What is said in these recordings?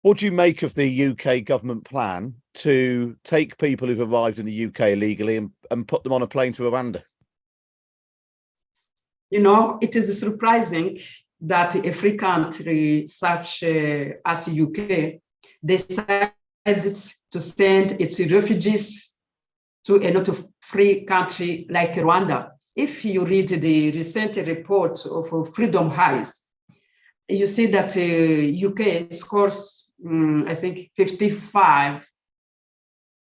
What do you make of the UK government plan to take people who've arrived in the UK illegally and put them on a plane to Rwanda? You know, it is surprising that a free country such as UK decided to send its refugees to a not free country like Rwanda. If you read the recent report of Freedom House, you see that UK scores, I think, 55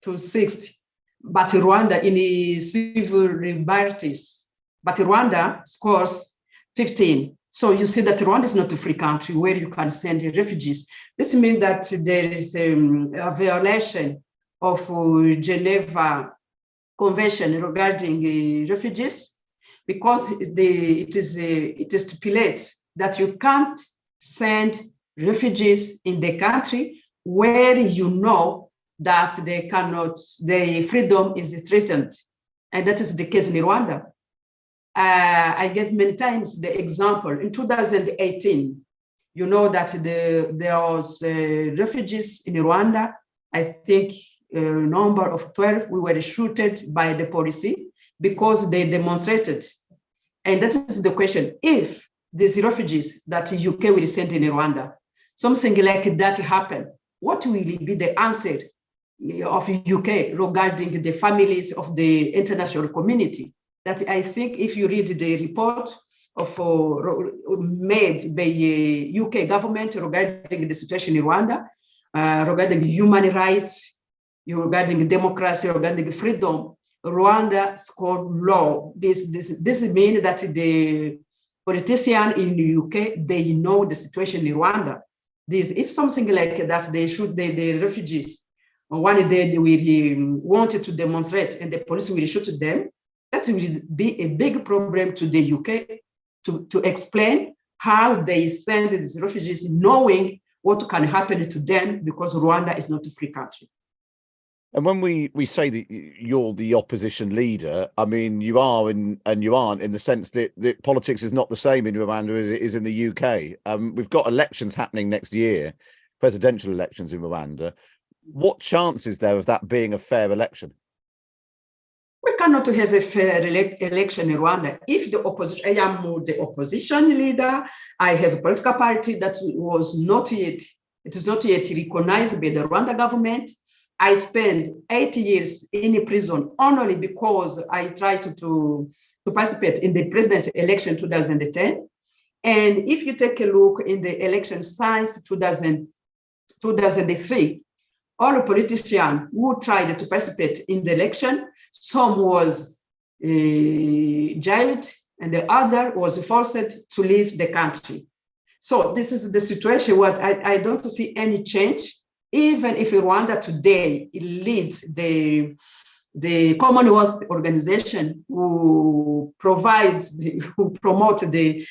to 60, but Rwanda in the civil liberties, but Rwanda scores 15. So you see that Rwanda is not a free country where you can send refugees. This means that there is a violation of Geneva Convention regarding refugees, because it stipulates that you can't send refugees in the country where you know that their freedom is threatened. And that is the case in Rwanda. I gave many times the example. In 2018, you know that there was refugees in Rwanda. I think a number of 12, we were shooted by the police because they demonstrated. And that is the question. If these refugees that UK will send in Rwanda, something like that happen, what will be the answer of UK regarding the families of the international community? That I think if you read the report of made by UK government regarding the situation in Rwanda, regarding human rights, regarding democracy, regarding freedom, Rwanda scored low. This means that the politicians in the UK, they know the situation in Rwanda. If something like that, they shoot the refugees. One day they will wanted to demonstrate and the police will shoot them. That will be a big problem to the UK to explain how they send these refugees, knowing what can happen to them, because Rwanda is not a free country. And when we say that you're the opposition leader, I mean, you are and you aren't, in the sense that politics is not the same in Rwanda as it is in the UK. We've got elections happening next year, presidential elections in Rwanda. What chance is there of that being a fair election? We cannot have a fair election in Rwanda if the opposition, I am the opposition leader, I have a political party that was not yet, it is not yet recognized by the Rwanda government. I spent 8 years in prison only because I tried to participate in the presidential election 2010. And if you take a look in the election since 2003, all the politicians who tried to participate in the election, some was jailed and the other was forced to leave the country. So this is the situation where I don't see any change, even if Rwanda today leads the Commonwealth organization who promote the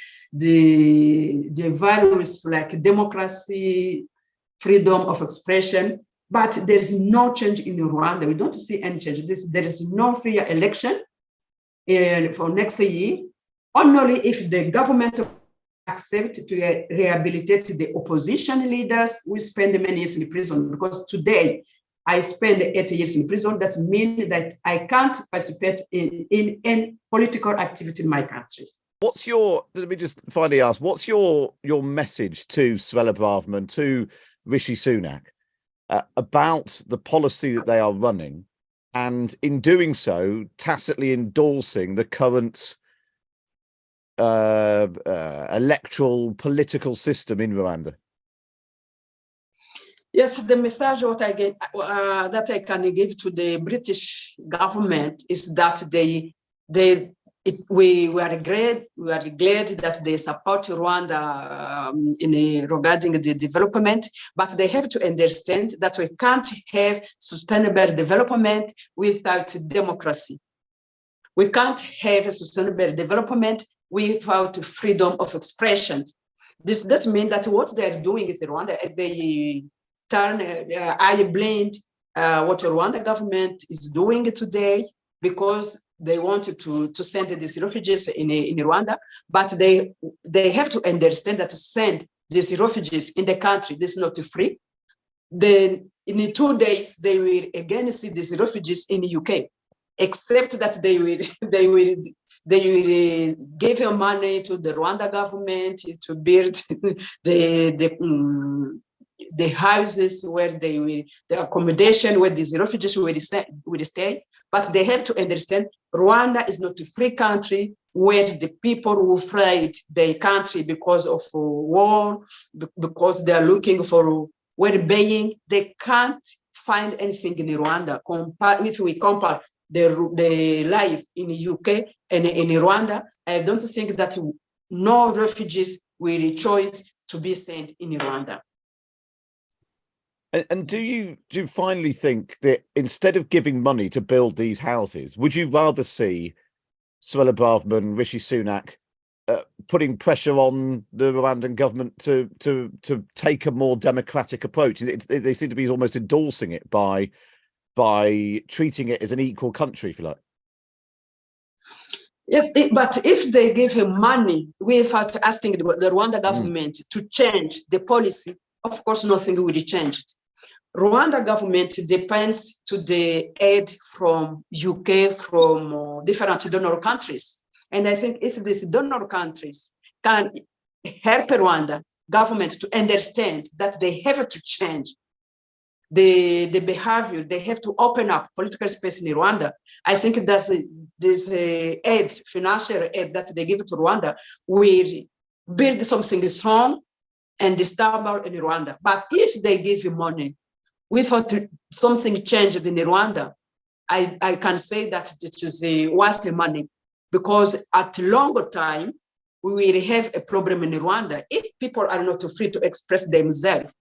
values like democracy, freedom of expression. But there is no change in Rwanda. We don't see any change. There is no fair election for next year, only if the government accepts to rehabilitate the opposition leaders. We spend many years in prison, because today I spend 8 years in prison. That means that I can't participate in any political activity in my country. Let me just finally ask, what's your message to Suella Braverman, to Rishi Sunak, about the policy that they are running, and in doing so, tacitly endorsing the current electoral political system in Rwanda? Yes, the message that I can give to the British government is that we are glad that they support Rwanda regarding the development, but they have to understand that we can't have sustainable development without democracy. We can't have a sustainable development without freedom of expression. This doesn't mean that what they are doing in Rwanda, they turn eye blind what the Rwanda government is doing today, because they wanted to send these refugees in Rwanda, but they have to understand that to send these refugees in the country, this is not free. then in 2 days, they will again see these refugees in the UK, except that they will give money to the Rwanda government to build the houses where the accommodation where these refugees will stay. But they have to understand Rwanda is not a free country where the people who fled their country because of war, because they are looking for well-being. They can't find anything in Rwanda. If we compare the life in the UK and in Rwanda, I don't think that no refugees will choose to be sent in Rwanda. And do you finally think that instead of giving money to build these houses, would you rather see Suella Braverman, Rishi Sunak putting pressure on the Rwandan government to take a more democratic approach? They seem to be almost endorsing it by treating it as an equal country, if you like. Yes, but if they give him money without asking the Rwanda government to change the policy, of course, nothing will be changed. Rwanda government depends to the aid from UK, from different donor countries. And I think if these donor countries can help Rwanda government to understand that they have to change the behavior, they have to open up political space in Rwanda. I think that's this aid, financial aid that they give to Rwanda will build something strong and stable in Rwanda. But if they give you money without something changed in Rwanda, I can say that it is a waste of money, because at a longer time, we will have a problem in Rwanda. If people are not free to express themselves,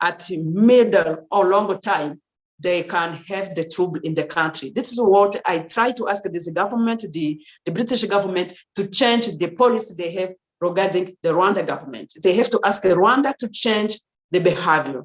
at middle or longer time, they can have the trouble in the country. This is what I try to ask this government, the British government, to change the policy they have regarding the Rwanda government. They have to ask Rwanda to change the behavior.